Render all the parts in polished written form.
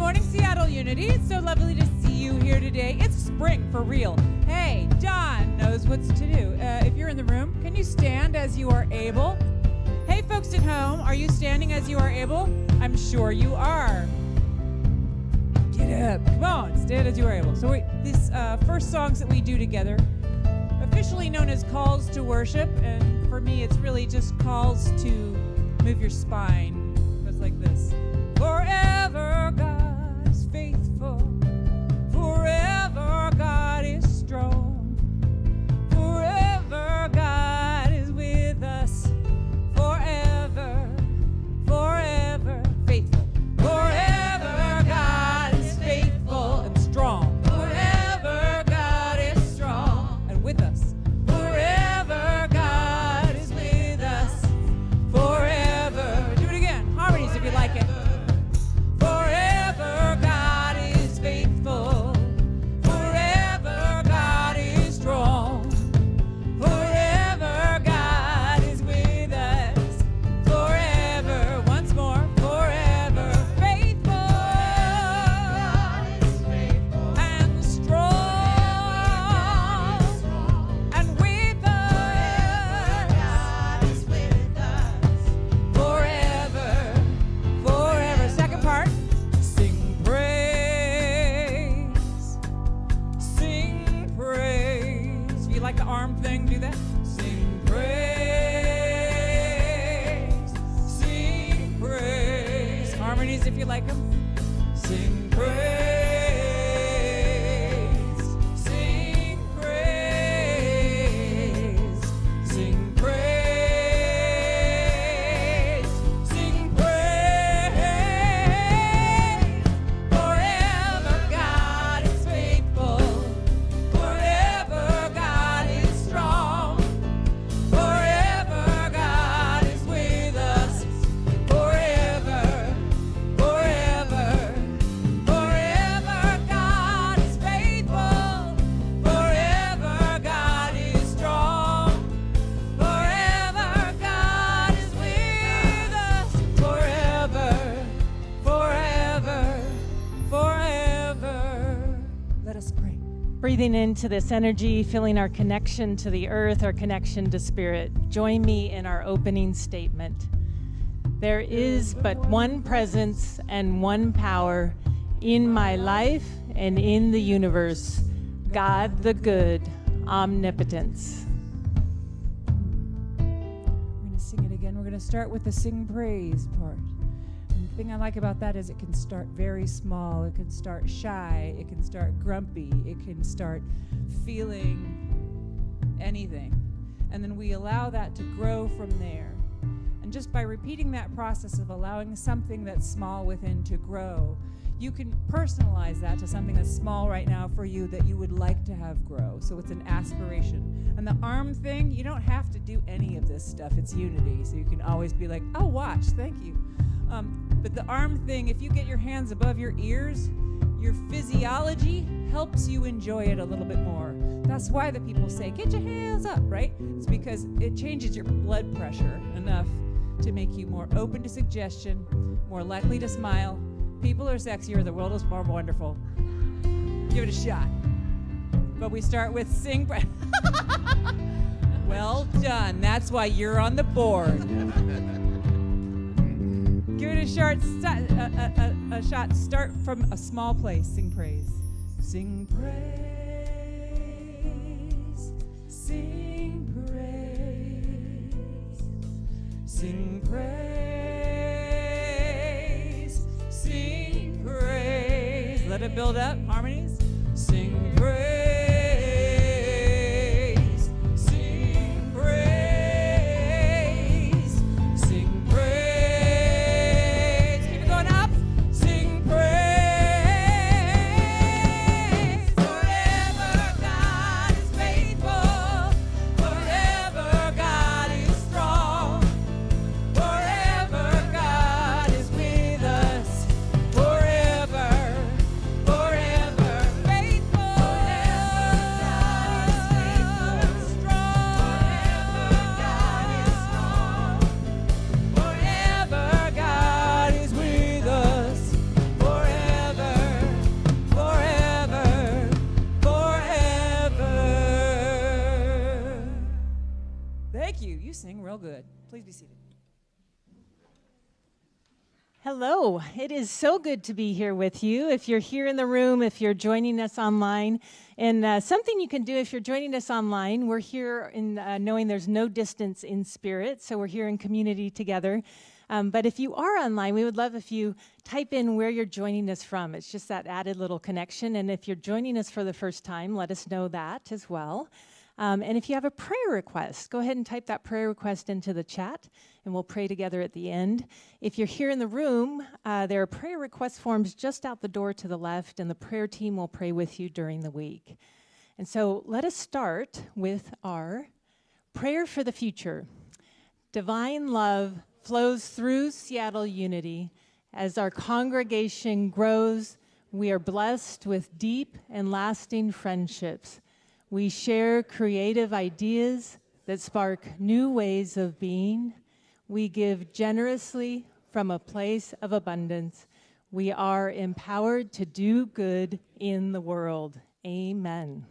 morning, Seattle Unity. It's so lovely to see you here today. It's spring for real. Hey, John knows what's to do. If you're in the room, can you stand as you are able? Hey, folks at home, are you standing as you are able? I'm sure you are. Get up. Come on, stand as you are able. So these first songs that we do together, officially known as calls to worship, and for me it's really just calls to move your spine. It goes like this. Forever God is faithful. Forever God is strong. Forever God is with us. Forever, forever faithful. Forever God is faithful and strong. Forever God is strong and with us. Forever God is with us. Forever. Do it again. Harmonies if you like it. Forever God is faithful. Forever God is strong. Forever God is with us. Forever. Once more. Forever faithful. God is faithful and strong and with us. God is with us. Forever. Forever. Second part. Sing praise. Sing praise. If you like the arm thing, do that. Sing praise. Sing praise. Harmonies if you like them. Sing praise. Sing praise. Sing praise. Sing praise. Forever God is faithful. Forever God is strong. Forever God is with us. Forever, forever, forever God is faithful. Forever God is strong. Forever God is with us. Forever, forever, forever. Let us pray. Breathing into this energy, feeling our connection to the earth, our connection to spirit. Join me in our opening statement. There is but one presence and one power in my life and in the universe. God the good, omnipotence. We're going to sing it again. We're going to start with the sing praise part. And the thing I like about that is it can start very small. It can start shy. It can start grumpy. It can start feeling anything. And then we allow that to grow from there. And just by repeating that process of allowing something that's small within to grow, you can personalize that to something that's small right now for you that you would like to have grow. So it's an aspiration. And the arm thing, you don't have to do any of this stuff. It's unity. So you can always be like, oh, watch, thank you. But the arm thing, if you get your hands above your ears, your physiology helps you enjoy it a little bit more. That's why the people say, get your hands up, right? It's because it changes your blood pressure enough to make you more open to suggestion, more likely to smile. People are sexier. The world is more wonderful. Give it a shot. But we start with sing. Well done. That's why you're on the board. Give it a shot. Start from a small place. Sing praise. Sing praise. Sing praise. Sing praise. Sing praise. Let it build up. Harmonies. Sing praise. Sing praise. Sing praise. Keep it going up. Sing praise. Forever God is faithful. Forever God is strong. Forever God is with us. Forever, forever. be seated. Hello, it is so good to be here with you. If you're here in the room, if you're joining us online, and something you can do if you're joining us online, we're here in knowing there's no distance in spirit, so we're here in community together. But if you are online, we would love if you type in where you're joining us from. It's just that added little connection, and if you're joining us for the first time, let us know that as well. And if you have a prayer request, go ahead and type that prayer request into the chat, and we'll pray together at the end. If you're here in the room, there are prayer request forms just out the door to the left, and the prayer team will pray with you during the week. And so let us start with our prayer for the future. Divine love flows through Seattle Unity. As our congregation grows, we are blessed with deep and lasting friendships. We share creative ideas that spark new ways of being. We give generously from a place of abundance. We are empowered to do good in the world. Amen.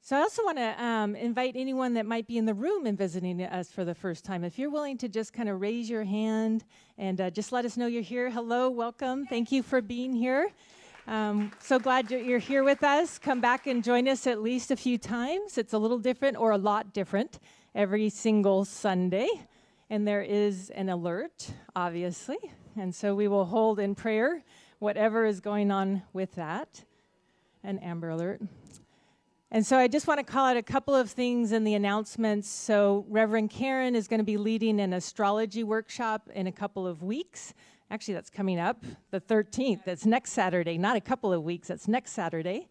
So I also want to invite anyone that might be in the room and visiting us for the first time. If you're willing to just kind of raise your hand and just let us know you're here. Hello, welcome. Thank you for being here. So glad you're here with us. Come back and join us at least a few times. It's a little different or a lot different every single Sunday. And there is an alert, obviously. And so we will hold in prayer whatever is going on with that, an Amber Alert. And so I just want to call out a couple of things in the announcements. So Reverend Karen is going to be leading an astrology workshop in a couple of weeks. Actually, that's coming up the 13th. That's next Saturday, not a couple of weeks. That's next Saturday.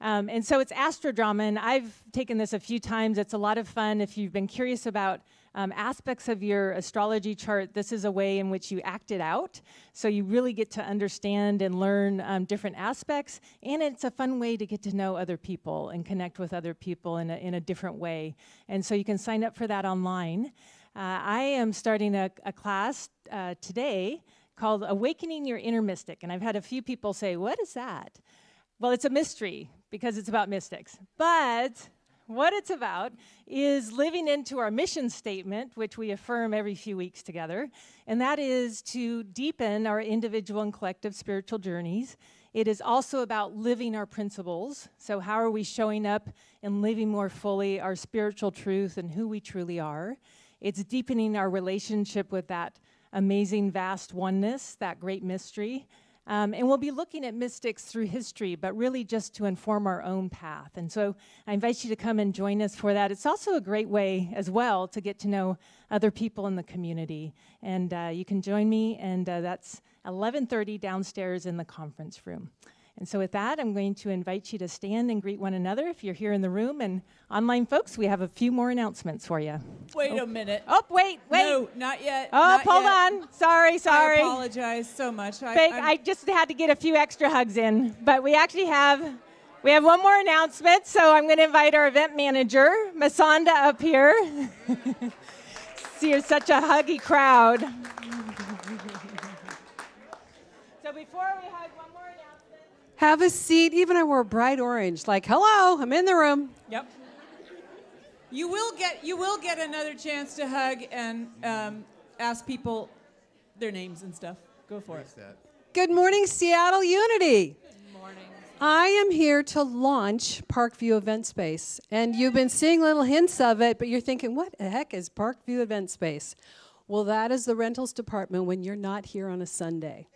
And so it's Astrodrama, and I've taken this a few times. It's a lot of fun. If you've been curious about aspects of your astrology chart, this is a way in which you act it out. So you really get to understand and learn different aspects. And it's a fun way to get to know other people and connect with other people in a different way. And so you can sign up for that online. I am starting a class today called Awakening Your Inner Mystic. And I've had a few people say, what is that? Well, it's a mystery because it's about mystics. But what it's about is living into our mission statement, which we affirm every few weeks together, and that is to deepen our individual and collective spiritual journeys. It is also about living our principles. So how are we showing up and living more fully our spiritual truth and who we truly are? It's deepening our relationship with that amazing, vast oneness, that great mystery. And we'll be looking at mystics through history, but really just to inform our own path. And so I invite you to come and join us for that. It's also a great way as well to get to know other people in the community. And you can join me, and that's 11:30 downstairs in the conference room. And so with that, I'm going to invite you to stand and greet one another if you're here in the room. And online folks, we have a few more announcements for you. Wait a minute. Oh, wait. No, not yet. Oh, not hold yet. on. Sorry. I apologize so much. I just had to get a few extra hugs in. But we actually have one more announcement. So I'm going to invite our event manager, Masanda, up here. See, you're such a huggy crowd. So before we hug, one more announcement. Have a seat. Even I wore bright orange. Like, hello, I'm in the room. Yep. You will get another chance to hug and ask people their names and stuff. Go for it. Good morning, Seattle Unity. Good morning. I am here to launch Parkview Event Space. And you've been seeing little hints of it, but you're thinking, what the heck is Parkview Event Space? Well, that is the rentals department when you're not here on a Sunday.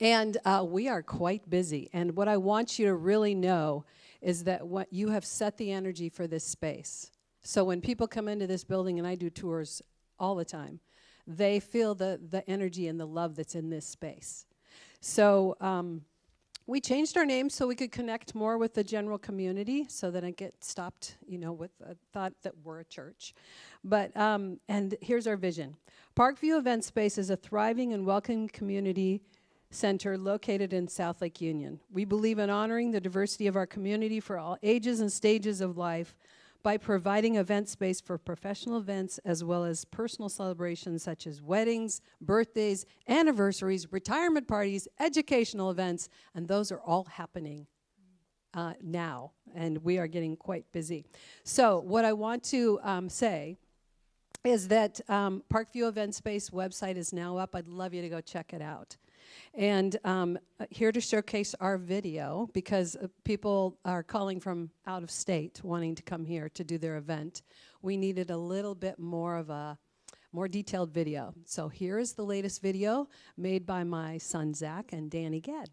And we are quite busy. And what I want you to really know is that what you have set the energy for this space. So when people come into this building, and I do tours all the time, they feel the energy and the love that's in this space. So we changed our name so we could connect more with the general community so that I get stopped, with a thought that we're a church. But, and here's our vision. Parkview Event Space is a thriving and welcoming community center located in South Lake Union. We believe in honoring the diversity of our community for all ages and stages of life by providing event space for professional events as well as personal celebrations such as weddings, birthdays, anniversaries, retirement parties, educational events, and those are all happening now, and we are getting quite busy. So what I want to say is that Parkview Event Space website is now up. I'd love you to go check it out. And here to showcase our video, because people are calling from out of state wanting to come here to do their event. We needed a little bit more of a more detailed video. So here is the latest video made by my son Zach and Danny Gadd.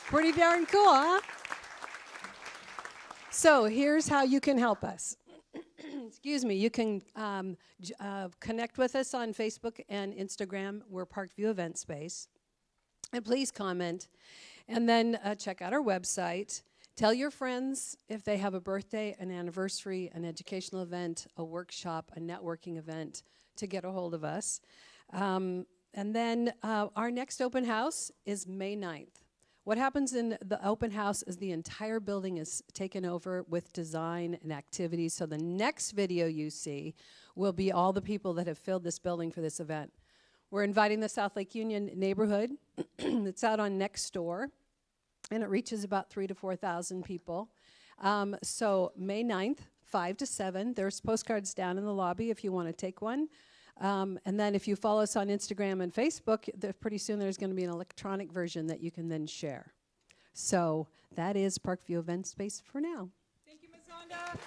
Pretty darn cool, huh? So here's how you can help us. Excuse me. You can connect with us on Facebook and Instagram. We're Parkview Event Space. And please comment. And then check out our website. Tell your friends if they have a birthday, an anniversary, an educational event, a workshop, a networking event, to get a hold of us. And then our next open house is May 9th. What happens in the open house is the entire building is taken over with design and activities. So the next video you see will be all the people that have filled this building for this event. We're inviting the South Lake Union neighborhood. It's out on Nextdoor, and it reaches about 3,000 to 4,000 people. So May 9th, 5 to 7. There's postcards down in the lobby if you want to take one. And then if you follow us on Instagram and Facebook, pretty soon there's going to be an electronic version that you can then share. So that is Parkview Event Space for now. Thank you, Ms. Honda.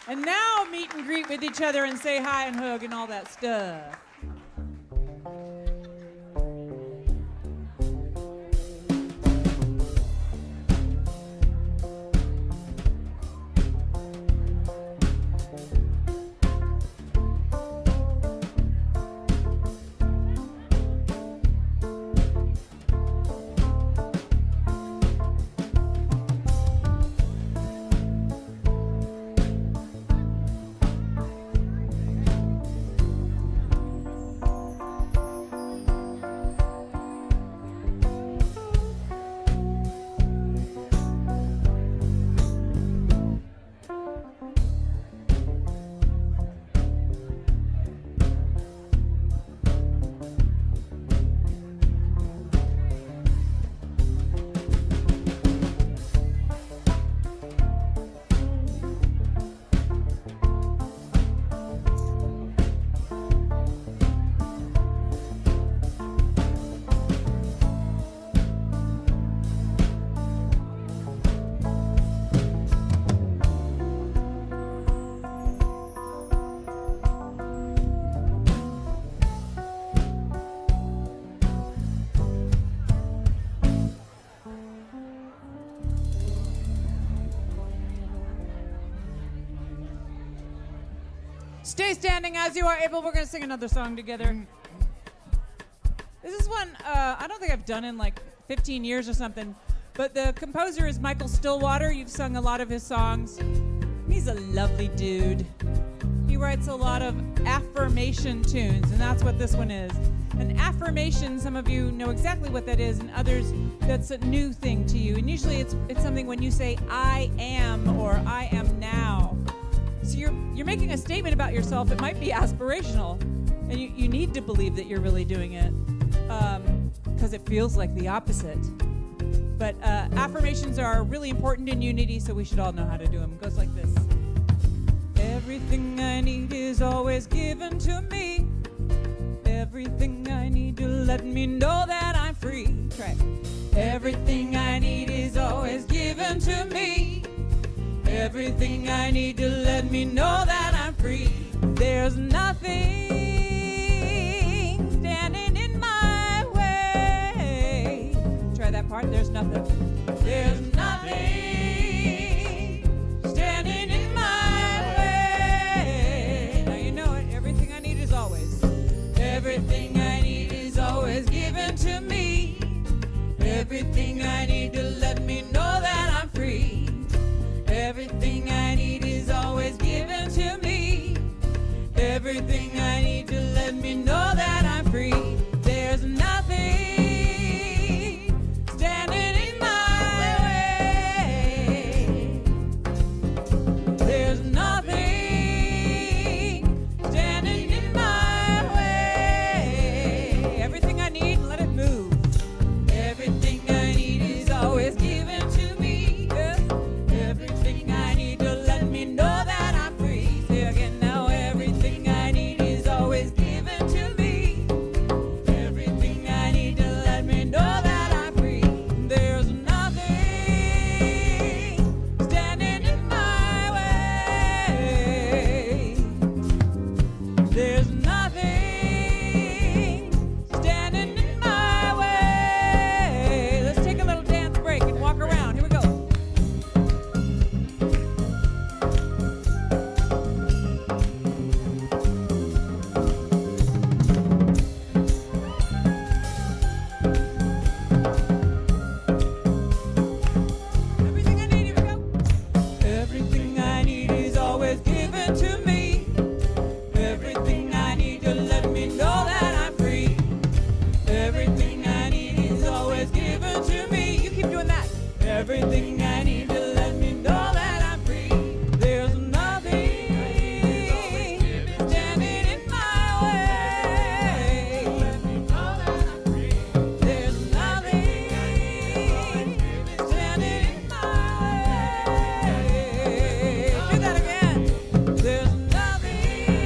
And now meet and greet with each other and say hi and hug and all that stuff. Stay standing as you are able. We're going to sing another song together. This is one I don't think I've done in like 15 years or something, but the composer is Michael Stillwater. You've sung a lot of his songs. He's a lovely dude. He he writes a lot of affirmation tunes, and that's what this one is. An affirmation, some of you know exactly what that is, and others, that's a new thing to you. And usually it's something when you say, I am, or I am now. So you're making a statement about yourself. It might be aspirational, and you need to believe that you're really doing it, because it feels like the opposite. But affirmations are really important in Unity, so we should all know how to do them. It goes like this. Everything I need is always given to me. Everything I need to let me know that I'm free. Try. Everything I need is always given to me. Everything I need to let me know that I'm free. There's nothing standing in my way. Try that part. There's nothing. There's nothing standing in my way. Now you know it. Everything I need is always. Everything I need is always given to me. Everything I need to let me know that I'm free. Everything I need is always given to me. Everything I need to let me know that I'm free. There's nothing standing in my way. There's nothing standing in my way. Everything I need, let it move. Everything I need is always given to me. Yeah. Everything I need to let me know that I'm free. Say again now. Everything I need is always given to me. Everything I need to let me know that I'm free. There's nothing standing in my way. There's nothing standing in my way. Let's take a little dance break and walk around. Here we go. Everything I need, here we go. Everything I need is always given to me. Everything I need to let me know that I'm free. Everything I need is always given to me. You keep doing that. Everything I need to let me know that I'm free. There's nothing standing in my way. There's nothing standing in my way. Do that again. There's nothing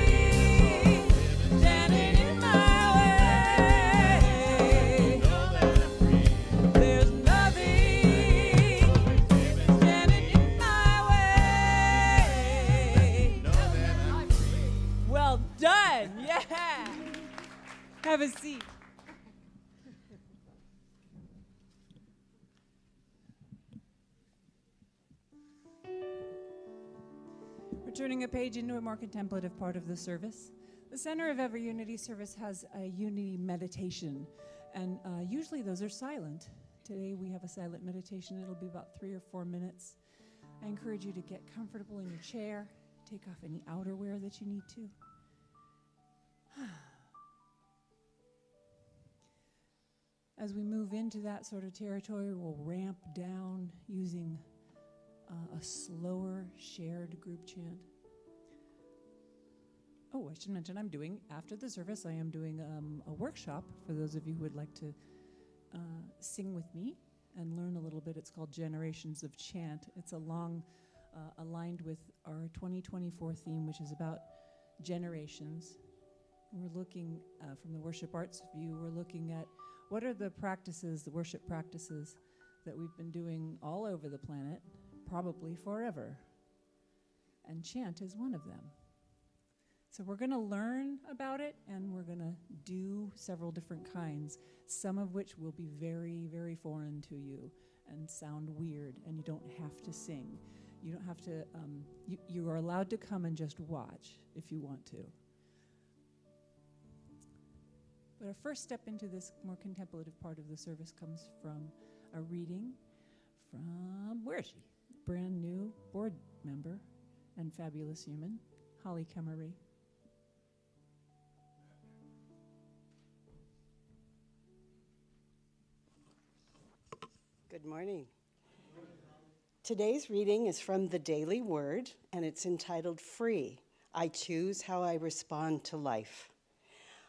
standing in my way. There's nothing standing in my way. Well done. Yeah. Have a seat. We're turning a page into a more contemplative part of the service. The center of every Unity service has a Unity meditation, and usually those are silent. Today we have a silent meditation. It'll be about 3 or 4 minutes. I encourage you to get comfortable in your chair, take off any outerwear that you need to. As we move into that sort of territory, we'll ramp down using a slower shared group chant. Oh, I should mention after the service, I am doing a workshop for those of you who would like to sing with me and learn a little bit. It's called Generations of Chant. It's aligned with our 2024 theme, which is about generations. We're looking, from the worship arts view, we're looking at what are the practices, the worship practices that we've been doing all over the planet, probably forever. And chant is one of them. So we're going to learn about it, and we're going to do several different kinds, some of which will be very, very foreign to you and sound weird, and you don't have to sing. You don't have to, you are allowed to come and just watch if you want to. But our first step into this more contemplative part of the service comes from a reading from, where is she? Brand new board member and fabulous human. Holly Kemery. Good morning. Today's reading is from the Daily Word, and it's entitled Free. I choose how I respond to life.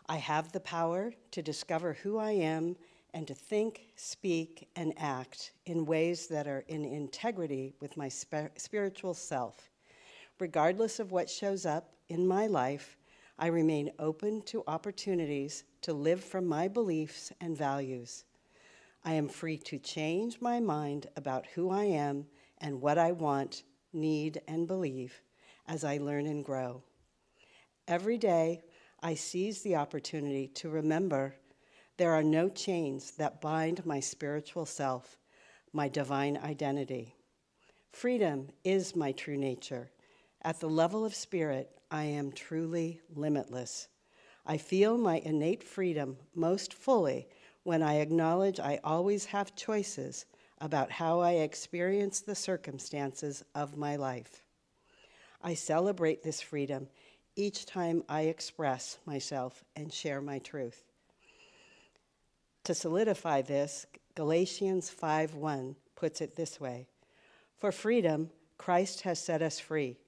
I have the power to discover who I am and to think, speak, and act in ways that are in integrity with my spiritual self. Regardless of what shows up in my life, I remain open to opportunities to live from my beliefs and values. I am free to change my mind about who I am and what I want, need, and believe as I learn and grow. Every day, I seize the opportunity to remember there are no chains that bind my spiritual self, my divine identity. Freedom is my true nature. At the level of spirit, I am truly limitless. I feel my innate freedom most fully when I acknowledge I always have choices about how I experience the circumstances of my life. I celebrate this freedom each time I express myself and share my truth. To solidify this, Galatians 5:1 puts it this way: For freedom, Christ has set us free.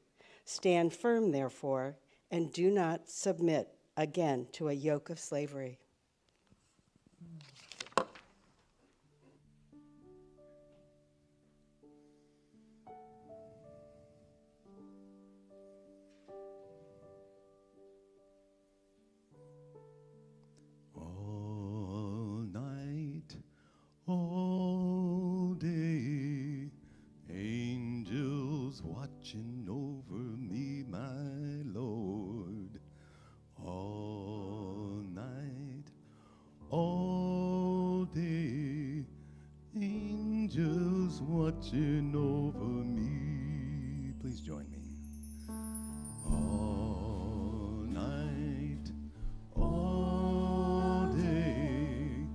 Stand firm, therefore, and do not submit again to a yoke of slavery. All night, all day, angels watching over me, my Lord. All night, all day, angels watching over me. Please join me. All night, all day,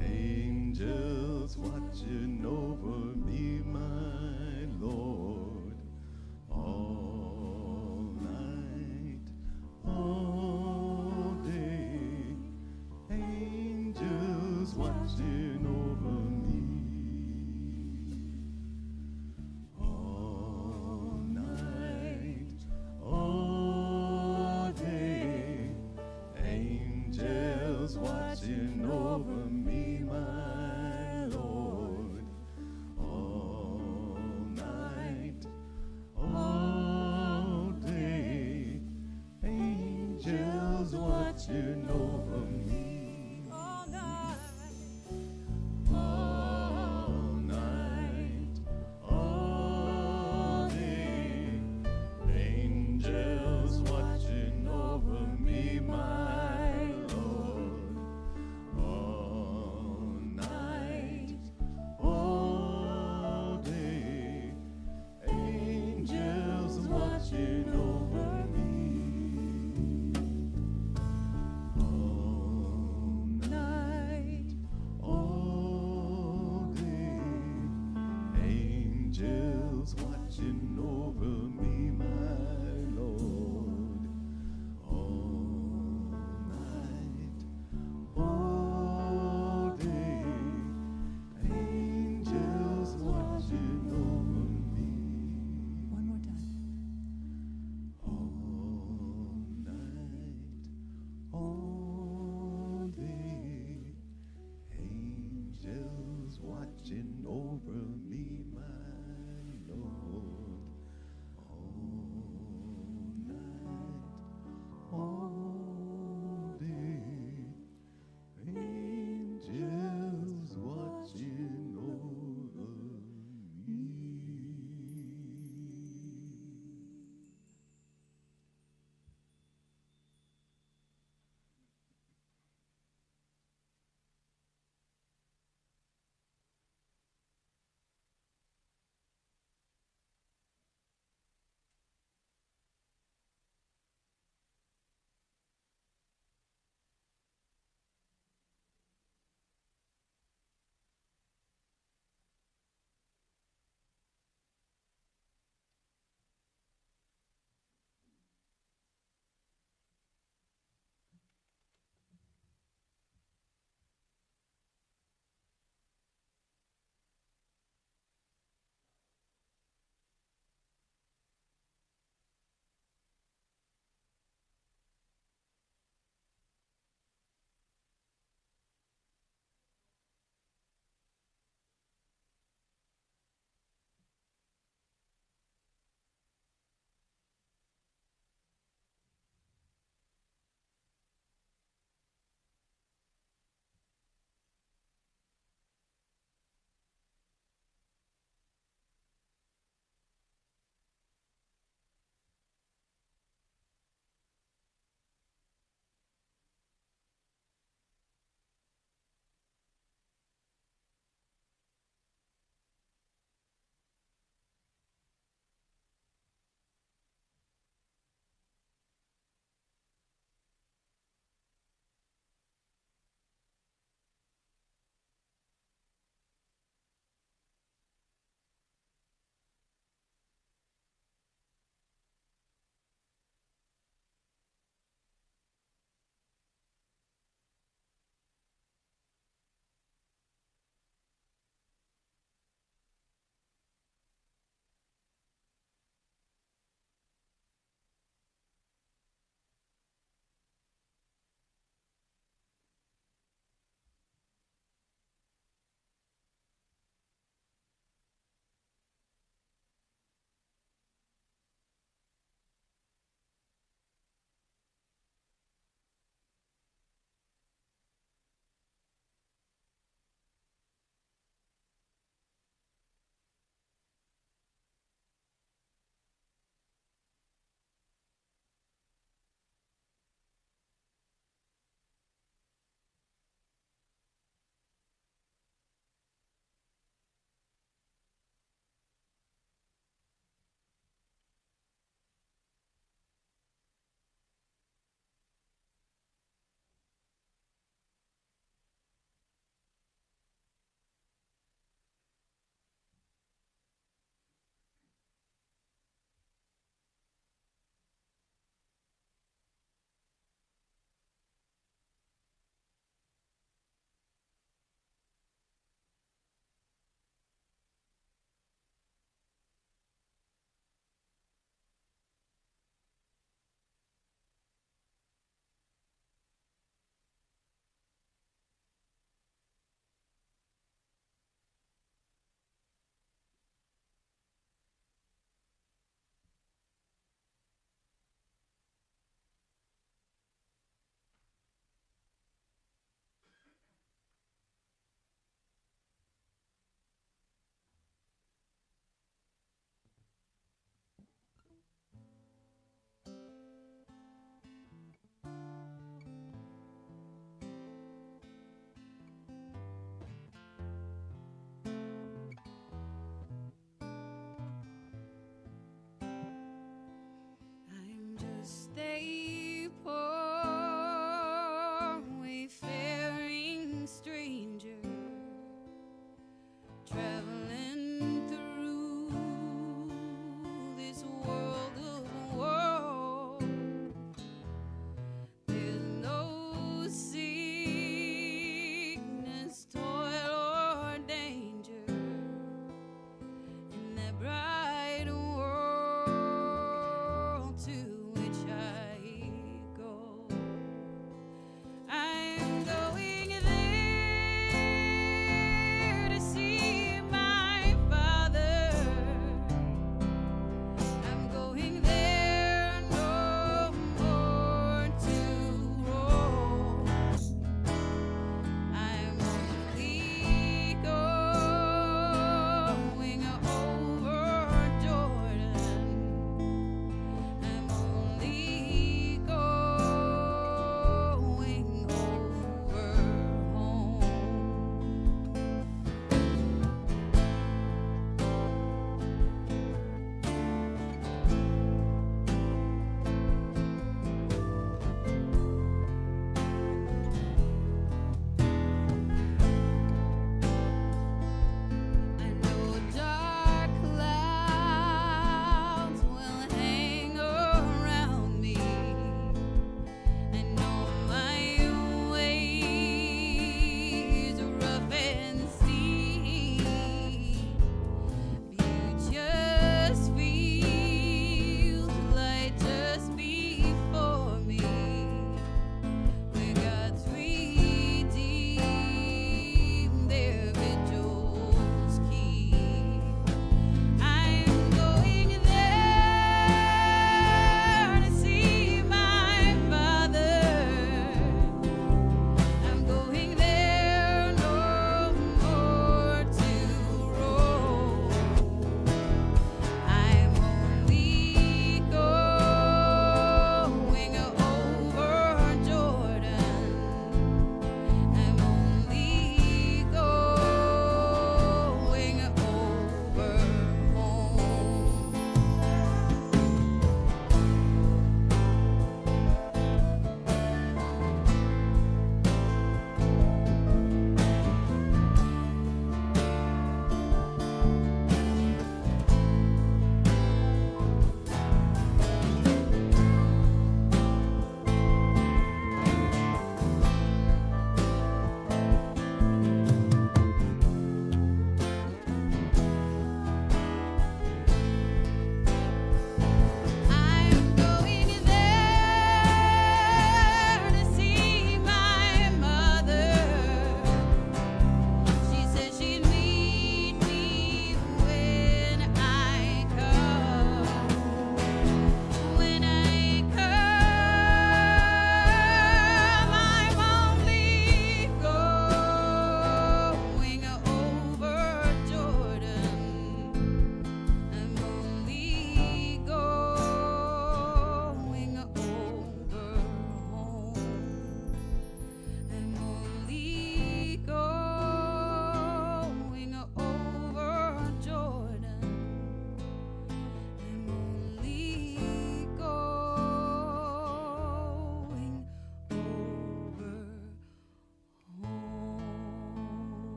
angels watching over me, my Lord. All night, all day, angels watching over me. All night, all day, angels watching over me, my Lord. All night, all day, angels watching over me. All night, all day, angels watching over me, my Lord. All night, all day, angels watching over me. All night, all day, angels watching over me, my Lord. All night, all day, angels watching over me. One more time. All night, all day, angels watching over me, my Lord. All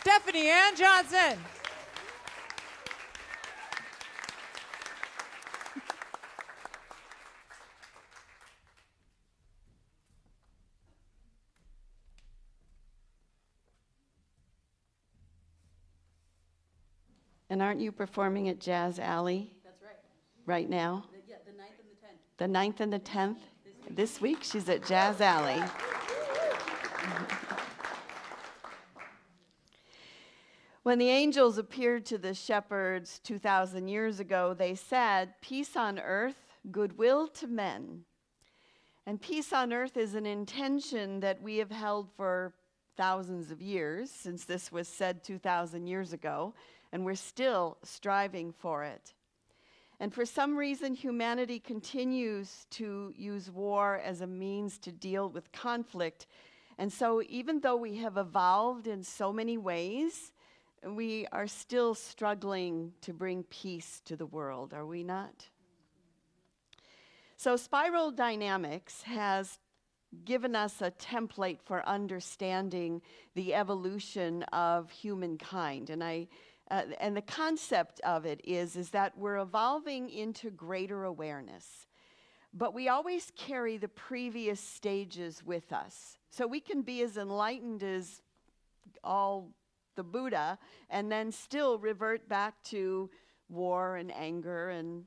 Stephanie Ann Johnson. And aren't you performing at Jazz Alley? That's right. Right now? Yeah, the 9th and the 10th. The 9th and the 10th? This week she's at Jazz Alley. When the angels appeared to the shepherds 2,000 years ago, they said, "Peace on earth, goodwill to men." And peace on earth is an intention that we have held for thousands of years, since this was said 2,000 years ago, and we're still striving for it. And for some reason, humanity continues to use war as a means to deal with conflict. And so even though we have evolved in so many ways, we are still struggling to bring peace to the world, are we not? So Spiral Dynamics has given us a template for understanding the evolution of humankind. And the concept of it is that we're evolving into greater awareness. But we always carry the previous stages with us. So we can be as enlightened as all the Buddha and then still revert back to war and anger and,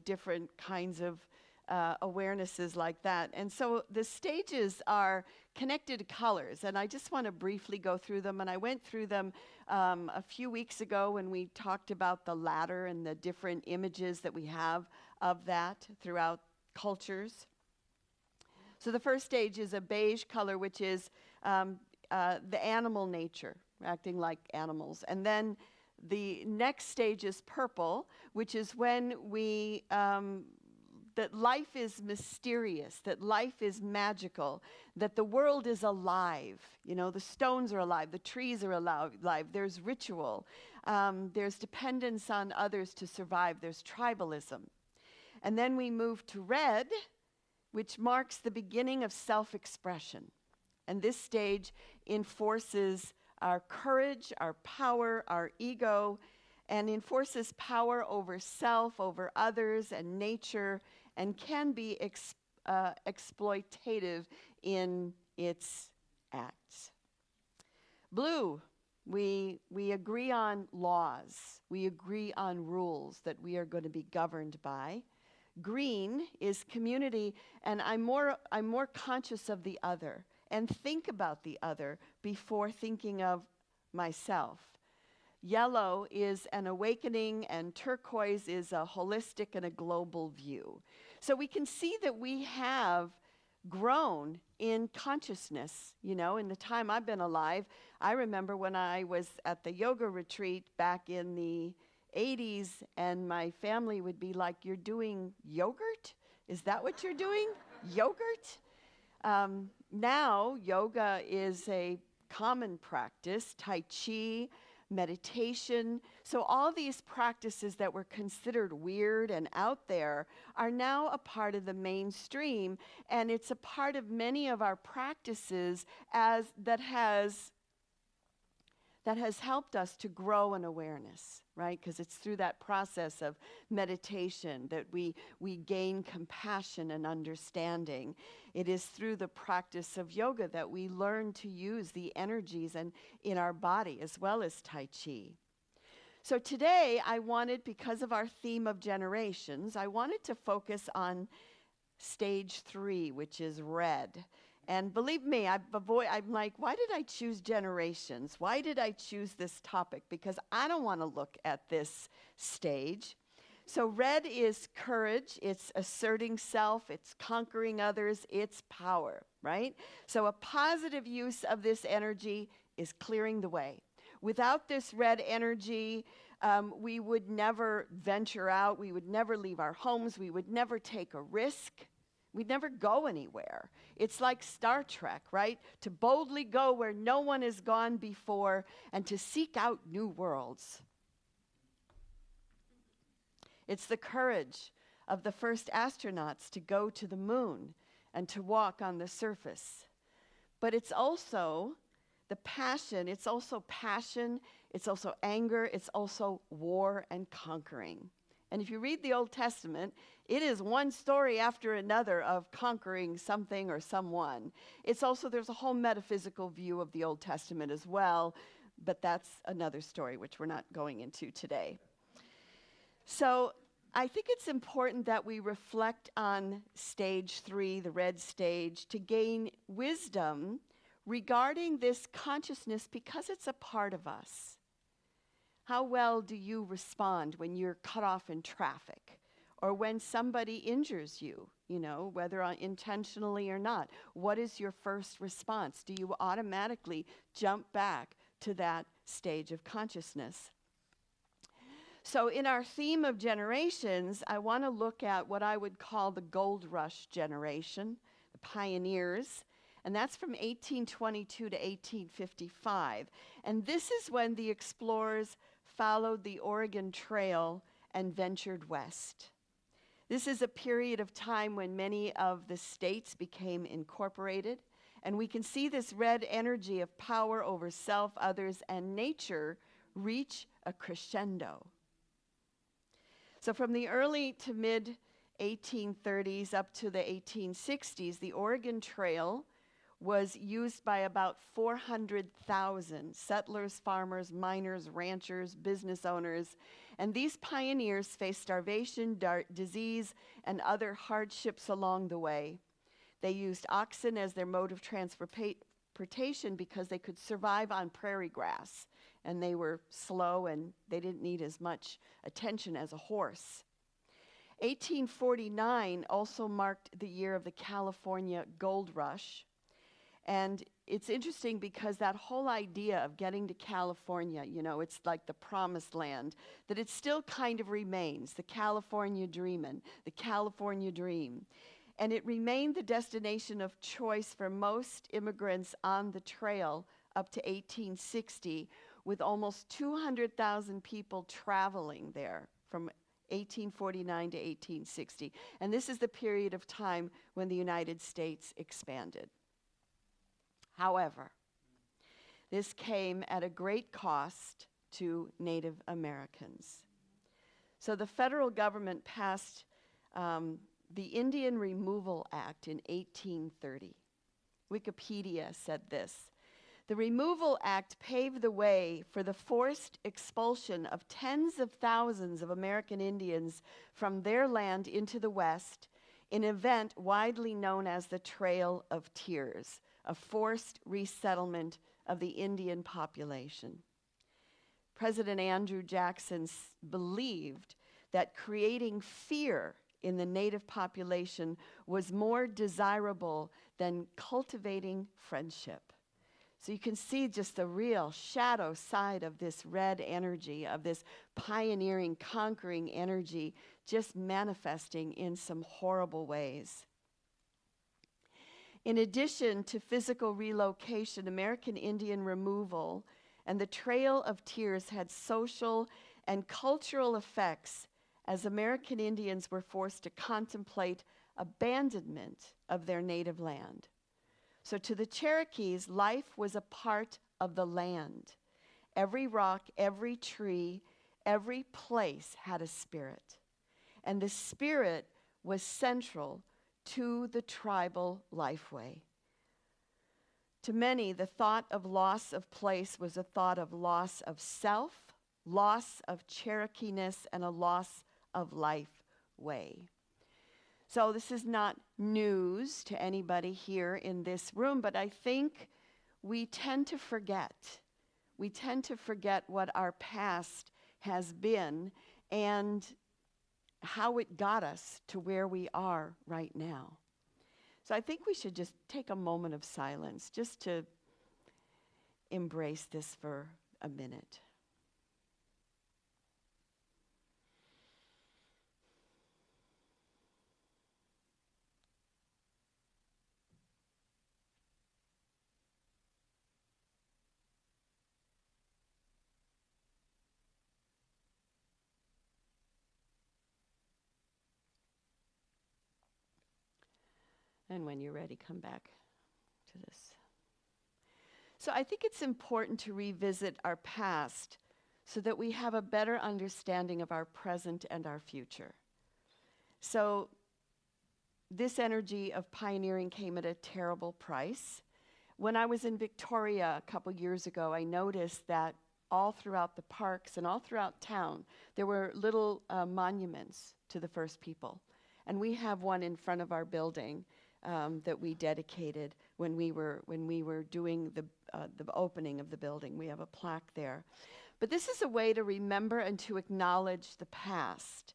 different kinds of awarenesses like that. And so the stages are connected to colors, and I just want to briefly go through them. And I went through them a few weeks ago when we talked about the ladder and the different images that we have of that throughout cultures. So the first stage is a beige color, which is the animal nature, acting like animals. And then the next stage is purple, which is when we that life is mysterious, that life is magical, that the world is alive. The stones are alive, the trees are alive, there's ritual, there's dependence on others to survive, there's tribalism. And then we move to red, which marks the beginning of self-expression. And this stage enforces our courage, our power, our ego, and enforces power over self, over others, and nature, and can be exploitative in its acts. Blue, we agree on laws. We agree on rules that we are going to be governed by. Green is community, and I'm more conscious of the other and think about the other before thinking of myself. Yellow is an awakening, and turquoise is a holistic and a global view. So we can see that we have grown in consciousness. In the time I've been alive, I remember when I was at the yoga retreat back in the 80s, and my family would be like, "You're doing yogurt? Is that what you're doing? Yogurt?" Now, yoga is a common practice, Tai Chi, meditation. So all these practices that were considered weird and out there are now a part of the mainstream, and it's a part of many of our practices that has helped us to grow in awareness, right? Because it's through that process of meditation that we gain compassion and understanding. It is through the practice of yoga that we learn to use the energies in our body as well as Tai Chi. So today I wanted, because of our theme of generations, I wanted to focus on stage 3, which is red. And believe me, I'm like, why did I choose generations? Why did I choose this topic? Because I don't want to look at this stage. So red is courage, it's asserting self, it's conquering others, it's power, right? So a positive use of this energy is clearing the way. Without this red energy, we would never venture out, we would never leave our homes, we would never take a risk. We'd never go anywhere. It's like Star Trek, right? To boldly go where no one has gone before and to seek out new worlds. It's the courage of the first astronauts to go to the moon and to walk on the surface. But it's also the passion, it's also passion, it's also anger, it's also war and conquering. And if you read the Old Testament, it is one story after another of conquering something or someone. It's also, there's a whole metaphysical view of the Old Testament as well, but that's another story which we're not going into today. So I think it's important that we reflect on stage 3, the red stage, to gain wisdom regarding this consciousness because it's a part of us. How well do you respond when you're cut off in traffic or when somebody injures you, whether intentionally or not? What is your first response? Do you automatically jump back to that stage of consciousness? So in our theme of generations, I want to look at what I would call the Gold Rush generation, the pioneers, and that's from 1822 to 1855. And this is when the explorers followed the Oregon Trail and ventured west. This is a period of time when many of the states became incorporated, and we can see this red energy of power over self, others, and nature reach a crescendo. So from the early to mid 1830s up to the 1860s, the Oregon Trail was used by about 400,000 settlers, farmers, miners, ranchers, business owners, and these pioneers faced starvation, disease, and other hardships along the way. They used oxen as their mode of transportation because they could survive on prairie grass, and they were slow and they didn't need as much attention as a horse. 1849 also marked the year of the California Gold Rush. And it's interesting because that whole idea of getting to California, it's like the promised land, that it still kind of remains, the California dreamin', the California dream. And it remained the destination of choice for most immigrants on the trail up to 1860, with almost 200,000 people traveling there from 1849 to 1860. And this is the period of time when the United States expanded. However, this came at a great cost to Native Americans. So the federal government passed the Indian Removal Act in 1830. Wikipedia said this: "The Removal Act paved the way for the forced expulsion of tens of thousands of American Indians from their land into the West, an event widely known as the Trail of Tears, a forced resettlement of the Indian population." President Andrew Jackson believed that creating fear in the Native population was more desirable than cultivating friendship. So you can see just the real shadow side of this red energy, of this pioneering, conquering energy, just manifesting in some horrible ways. In addition to physical relocation, American Indian removal and the Trail of Tears had social and cultural effects as American Indians were forced to contemplate abandonment of their native land. So to the Cherokees, life was a part of the land. Every rock, every tree, every place had a spirit. And the spirit was central to the tribal lifeway. To many, the thought of loss of place was a thought of loss of self, loss of Cherokee-ness, and a loss of life way. So this is not news to anybody here in this room, but I think we tend to forget. We tend to forget what our past has been and how it got us to where we are right now. So I think we should just take a moment of silence just to embrace this for a minute. And when you're ready, come back to this. So I think it's important to revisit our past so that we have a better understanding of our present and our future. So this energy of pioneering came at a terrible price. When I was in Victoria a couple years ago, I noticed that all throughout the parks and all throughout town, there were little monuments to the first people. And we have one in front of our building that we dedicated when we were doing the opening of the building. We have a plaque there. But this is a way to remember and to acknowledge the past.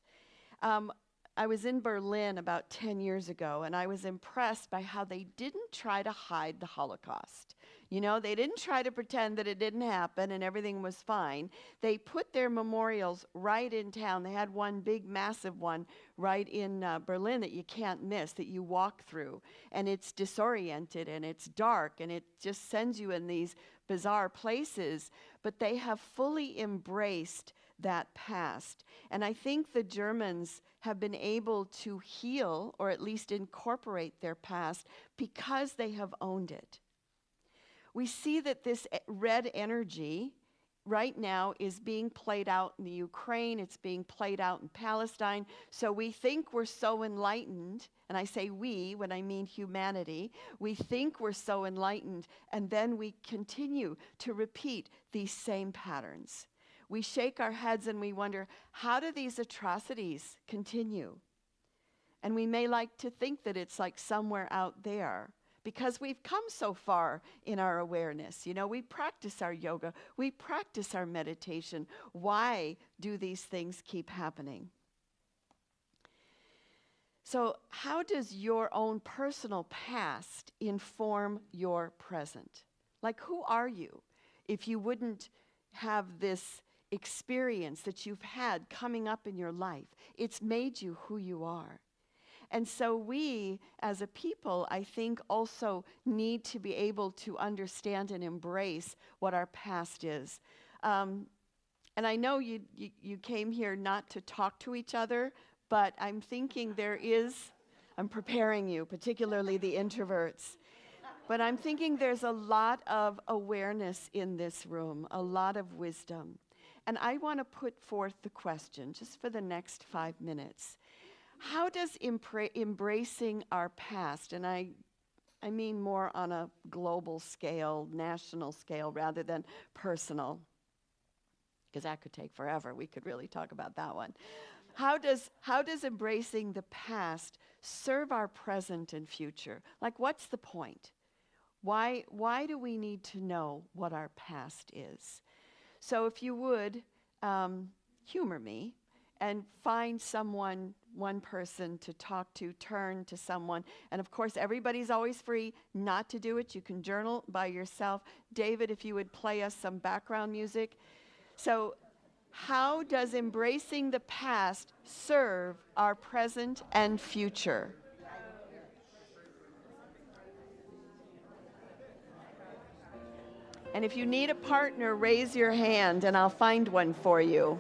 I was in Berlin about 10 years ago, and I was impressed by how they didn't try to hide the Holocaust. You know, they didn't try to pretend that it didn't happen and everything was fine. They put their memorials right in town. They had one big, massive one right in Berlin that you can't miss, that you walk through. And it's disoriented, and it's dark, and it just sends you in these bizarre places. But they have fully embraced that past. And I think the Germans have been able to heal, or at least incorporate their past, because they have owned it. We see that this red energy right now is being played out in the Ukraine, it's being played out in Palestine. So we think we're so enlightened, and I say we when I mean humanity, we think we're so enlightened, and then we continue to repeat these same patterns. We shake our heads and we wonder, how do these atrocities continue? And we may like to think that it's like somewhere out there, because we've come so far in our awareness. You know, we practice our yoga, we practice our meditation. Why do these things keep happening? So how does your own personal past inform your present? Like, who are you if you wouldn't have this experience that you've had coming up in your life? It's made you who you are. And so we, as a people, I think also need to be able to understand and embrace what our past is. And I know you came here not to talk to each other, but I'm thinking I'm preparing you, particularly the introverts. But I'm thinking there's a lot of awareness in this room, a lot of wisdom. And I want to put forth the question, just for the next 5 minutes. How does embracing our past, and I mean more on a global scale, national scale, rather than personal, because that could take forever. We could really talk about that one. How does embracing the past serve our present and future? Like, what's the point? Why do we need to know what our past is? So if you would humor me and find one person to talk to, turn to someone. And of course, everybody's always free not to do it. You can journal by yourself. David, if you would play us some background music. So how does embracing the past serve our present and future? And if you need a partner, raise your hand and I'll find one for you.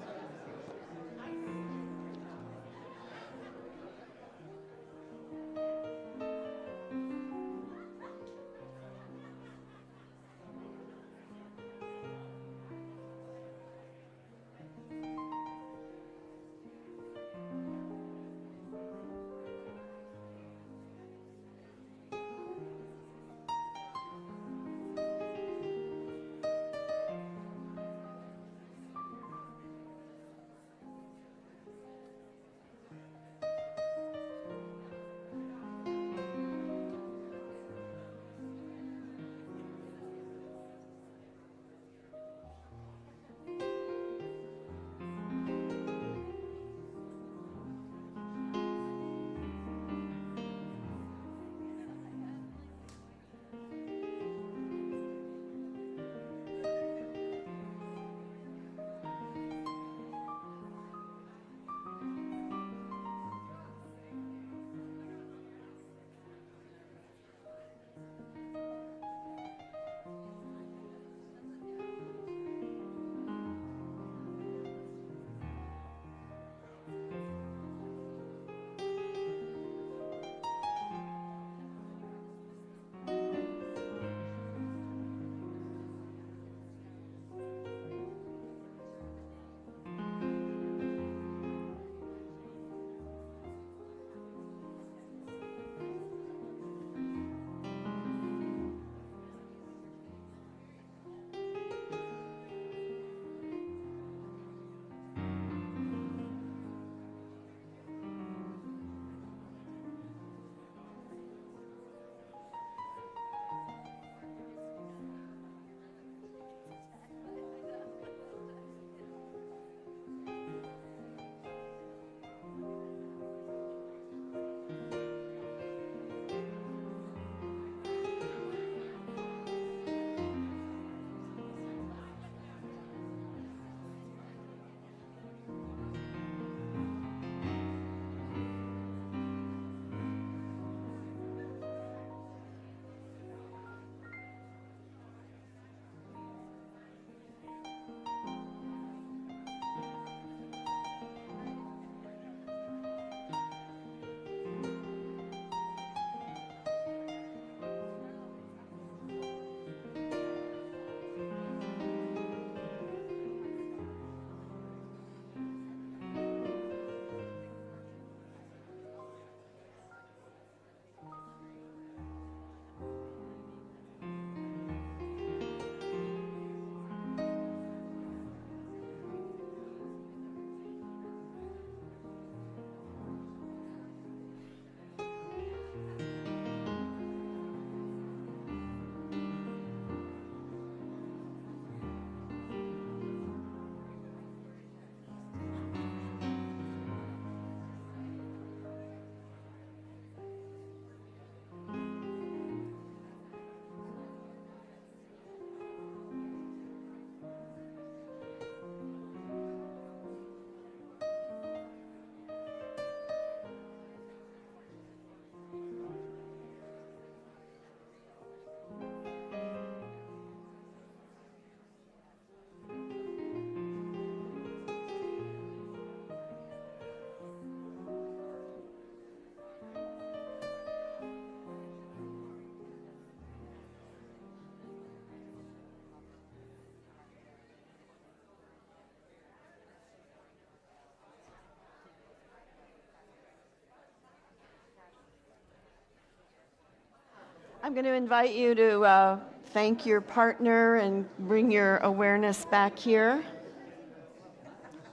I'm going to invite you to thank your partner and bring your awareness back here.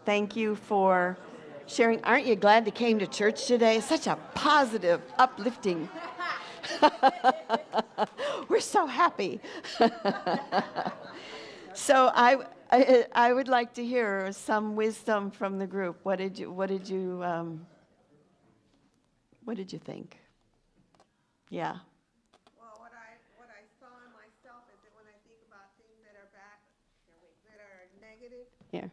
Thank you for sharing. Aren't you glad they came to church today? Such a positive, uplifting. We're so happy. So I would like to hear some wisdom from the group. What did you think? Yeah. Well, what I saw in myself is that when I think about things that are bad, that are negative, Here.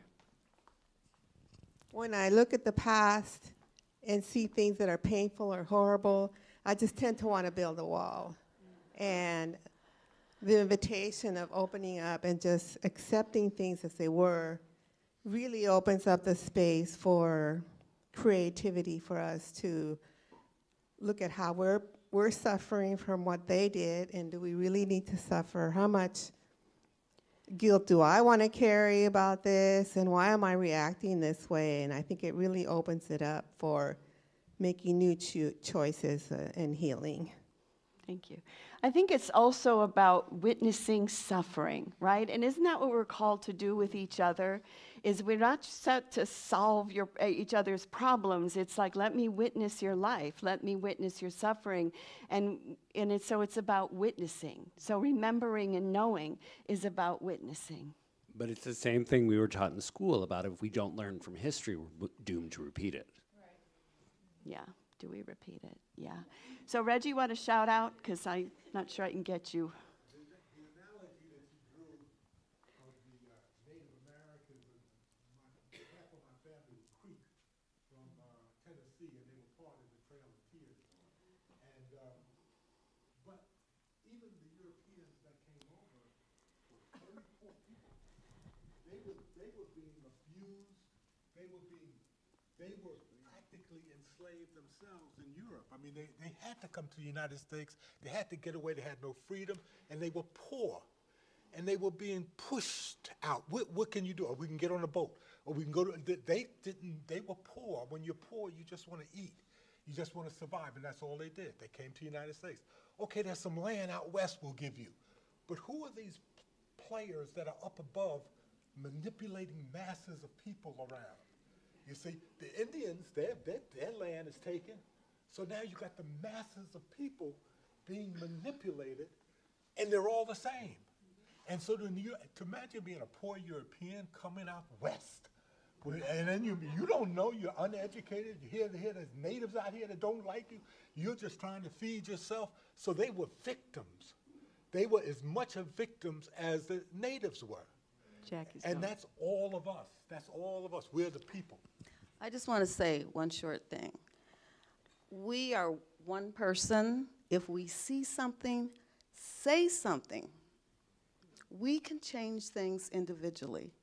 when I look at the past and see things that are painful or horrible, I just tend to want to build a wall. And the invitation of opening up and just accepting things as they were really opens up the space for creativity for us to look at how we're suffering from what they did, and do we really need to suffer? How much guilt do I want to carry about this, and why am I reacting this way? And I think it really opens it up for making new choices and healing. Thank you. I think it's also about witnessing suffering, right? And isn't that what we're called to do with each other? Is we're not set to solve each other's problems. It's like, let me witness your life. Let me witness your suffering. So it's about witnessing. So remembering and knowing is about witnessing. But it's the same thing we were taught in school about if we don't learn from history, we're doomed to repeat it. Right. Yeah. Do we repeat it? Yeah. So, Reggie, you want to shout out? Because I'm not sure I can get you. The analogy that you drew of the Native Americans, half of my family was Creek from Tennessee, and they were part of the Trail of Tears. And but even the Europeans that came over were very poor people. They were being abused. They were practically enslaved themselves in Europe. I mean, they had to come to the United States. They had to get away. They had no freedom, and they were poor, and they were being pushed out. What can you do? Or we can get on a boat, or we can go to. They were poor. When you're poor, you just want to eat. You just want to survive, and that's all they did. They came to the United States. Okay, there's some land out west we'll give you, but who are these players that are up above, manipulating masses of people around? You see, the Indians, their land is taken. So now you got the masses of people being manipulated, and they're all the same. And so to imagine being a poor European coming out west, and then you don't know, you're uneducated, you hear there's natives out here that don't like you, you're just trying to feed yourself. So they were victims. They were as much of victims as the natives were. And that's all of us. That's all of us. We're the people. I just want to say one short thing. We are one person. If we see something, say something. We can change things individually.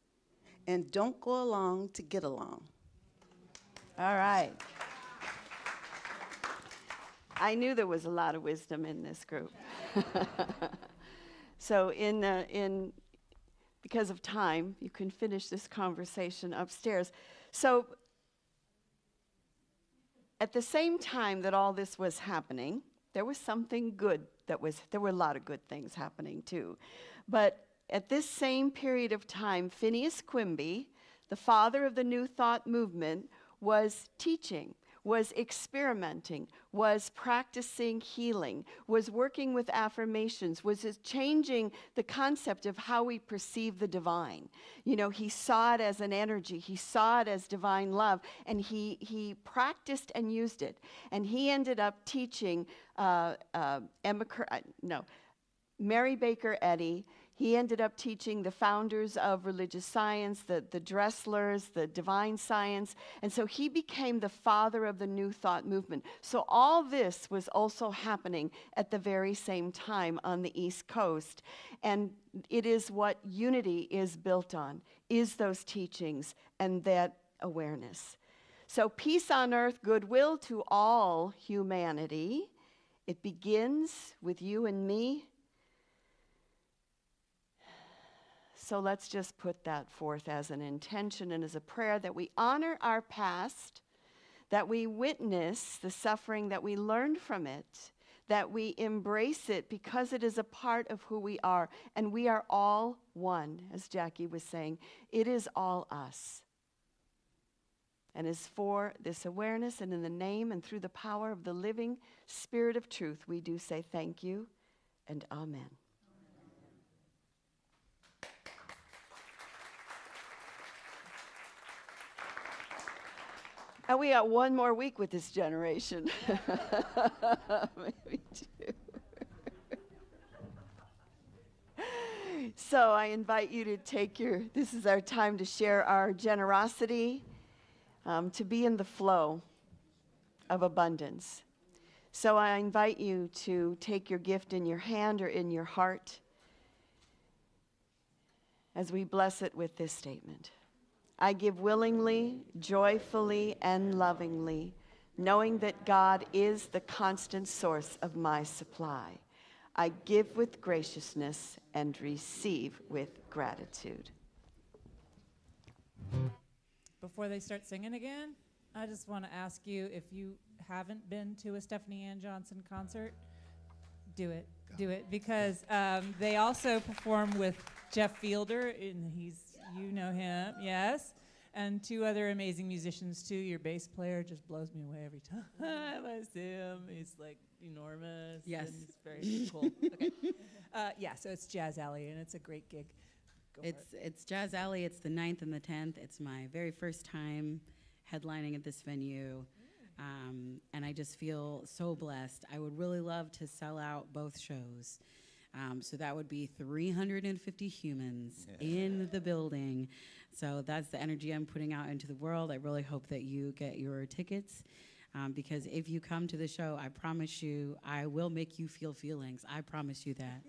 And don't go along to get along. All right. I knew there was a lot of wisdom in this group. So because of time, you can finish this conversation upstairs. So at the same time that all this was happening, there was something good there were a lot of good things happening too. But at this same period of time, Phineas Quimby, the father of the New Thought movement, was teaching, was experimenting, was practicing healing, was working with affirmations, was changing the concept of how we perceive the divine. You know, he saw it as an energy, he saw it as divine love, and he practiced and used it. And he ended up teaching Mary Baker Eddy. He ended up teaching the founders of religious science, the Dresslers, the divine science, and so he became the father of the New Thought movement. So all this was also happening at the very same time on the East Coast, and it is what unity is built on, is those teachings and that awareness. So peace on earth, goodwill to all humanity. It begins with you and me. So let's just put that forth as an intention and as a prayer that we honor our past, that we witness the suffering, that we learn from it, that we embrace it because it is a part of who we are. And we are all one, as Jackie was saying. It is all us. And as for this awareness, and in the name and through the power of the living Spirit of truth, we do say thank you and amen. And we got one more week with this generation. Maybe two. So I invite you to take this is our time to share our generosity, to be in the flow of abundance. So I invite you to take your gift in your hand or in your heart as we bless it with this statement. I give willingly, joyfully, and lovingly, knowing that God is the constant source of my supply. I give with graciousness and receive with gratitude. Before they start singing again, I just want to ask you, if you haven't been to a Stephanie Ann Johnson concert, do it. Do it, because they also perform with Jeff Fielder, and you know him, yes, and two other amazing musicians too. Your bass player just blows me away every time I see him. He's like enormous. Yes. And he's very cool. Okay. Yeah, so it's Jazz Alley, and it's a great gig. It's Jazz Alley. It's the 9th and the 10th. It's my very first time headlining at this venue. And I just feel so blessed. I would really love to sell out both shows. So that would be 350 humans in the building. So that's the energy I'm putting out into the world. I really hope that you get your tickets. Because if you come to the show, I promise you, I will make you feel feelings. I promise you that.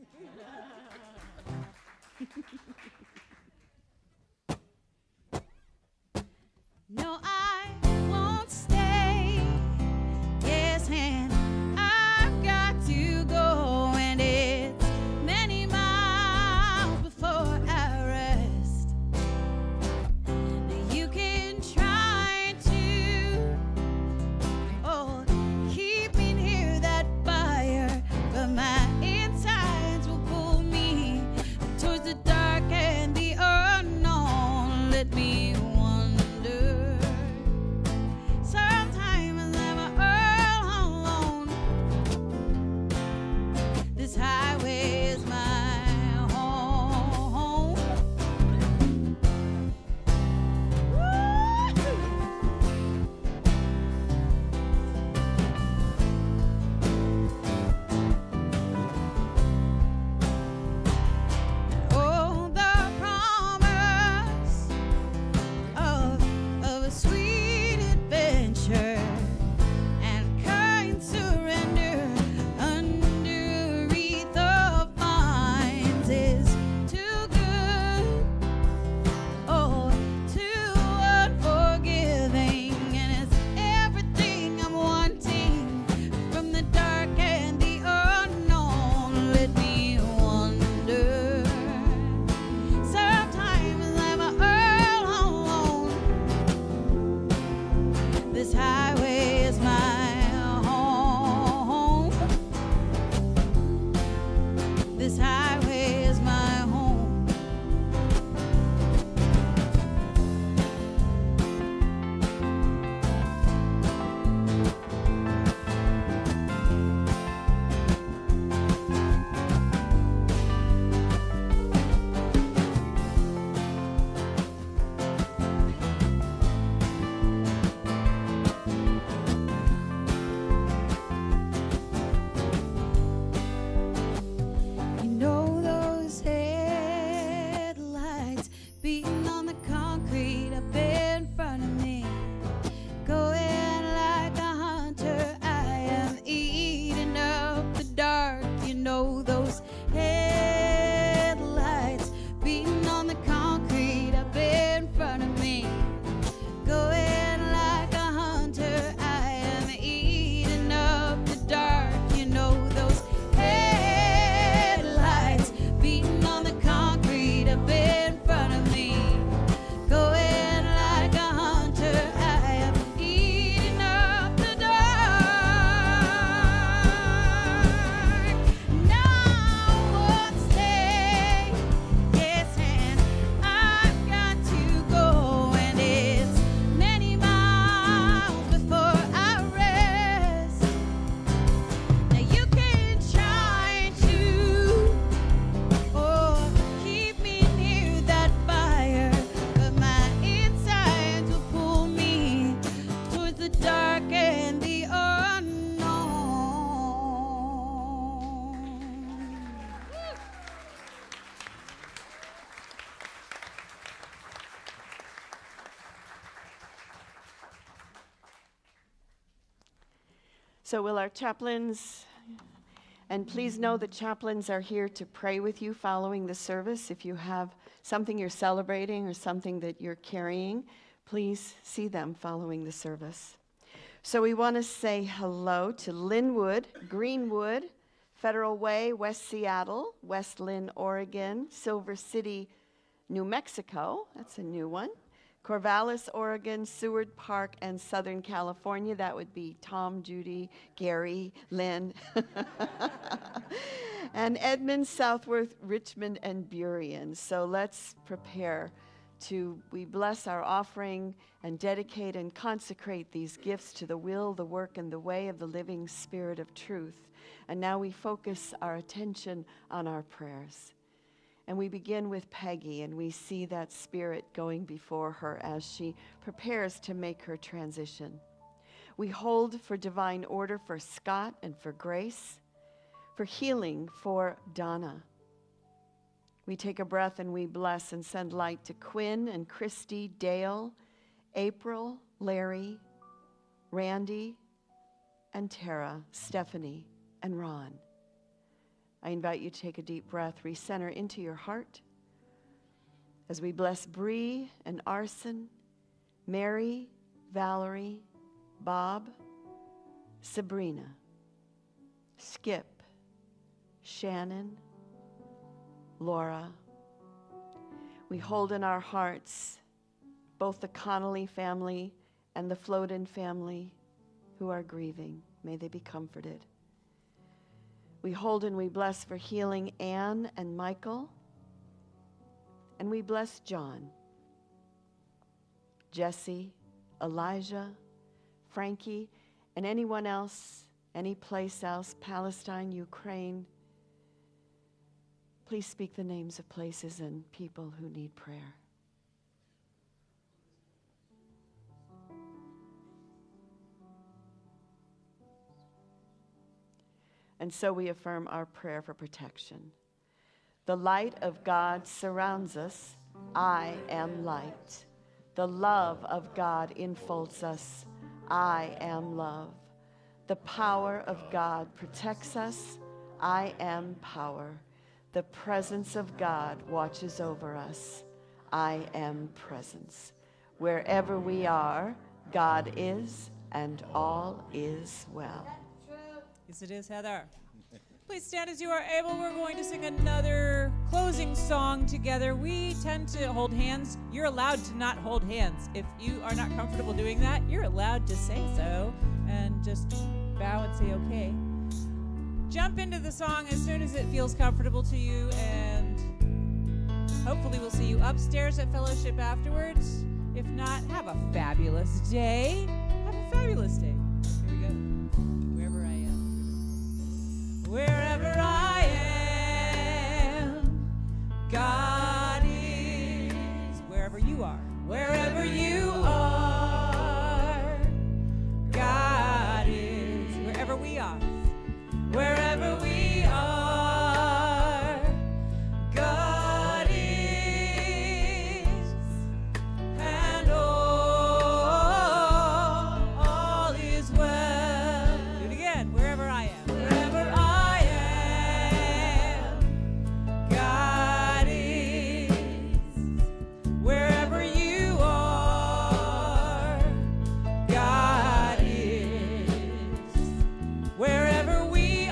No, I won't stay. Yes, and I've got to go, and it's many miles before I rest. Now you can try to keep me near that fire, but my insides will pull me towards the dark and the So will our chaplains, and please know the chaplains are here to pray with you following the service. If you have something you're celebrating or something that you're carrying, please see them following the service. So we want to say hello to Linwood, Greenwood, Federal Way, West Seattle, West Lynn, Oregon, Silver City, New Mexico, that's a new one, Corvallis, Oregon, Seward Park, and Southern California. That would be Tom, Judy, Gary, Lynn. And Edmond, Southworth, Richmond, and Burien. So let's prepare we bless our offering and dedicate and consecrate these gifts to the will, the work, and the way of the living Spirit of truth. And now we focus our attention on our prayers. And we begin with Peggy, and we see that Spirit going before her as she prepares to make her transition. We hold for divine order for Scott and for Grace, for healing for Donna. We take a breath and we bless and send light to Quinn and Christy, Dale, April, Larry, Randy, and Tara, Stephanie, and Ron. I invite you to take a deep breath, recenter into your heart as we bless Bree and Arson, Mary, Valerie, Bob, Sabrina, Skip, Shannon, Laura. We hold in our hearts both the Connolly family and the Floden family who are grieving. May they be comforted. We hold and we bless for healing Anne and Michael. And we bless John, Jesse, Elijah, Frankie, and anyone else, any place else, Palestine, Ukraine. Please speak the names of places and people who need prayer. And so we affirm our prayer for protection. The light of God surrounds us. I am light. The love of God enfolds us. I am love. The power of God protects us. I am power. The presence of God watches over us. I am presence. Wherever we are, God is, and all is well. Yes, it is, Heather. Please stand as you are able. We're going to sing another closing song together. We tend to hold hands. You're allowed to not hold hands. If you are not comfortable doing that, you're allowed to say so and just bow and say okay. Jump into the song as soon as it feels comfortable to you, and hopefully we'll see you upstairs at Fellowship afterwards. If not, have a fabulous day. Have a fabulous day. Here we go. Wherever I am. Wherever I am, God is. Wherever you are. Wherever you are, God is. Wherever we are. Wherever we are, God is, and all is well. Do it again. Wherever I am. Wherever I am, God is. Wherever you are, God is. Wherever we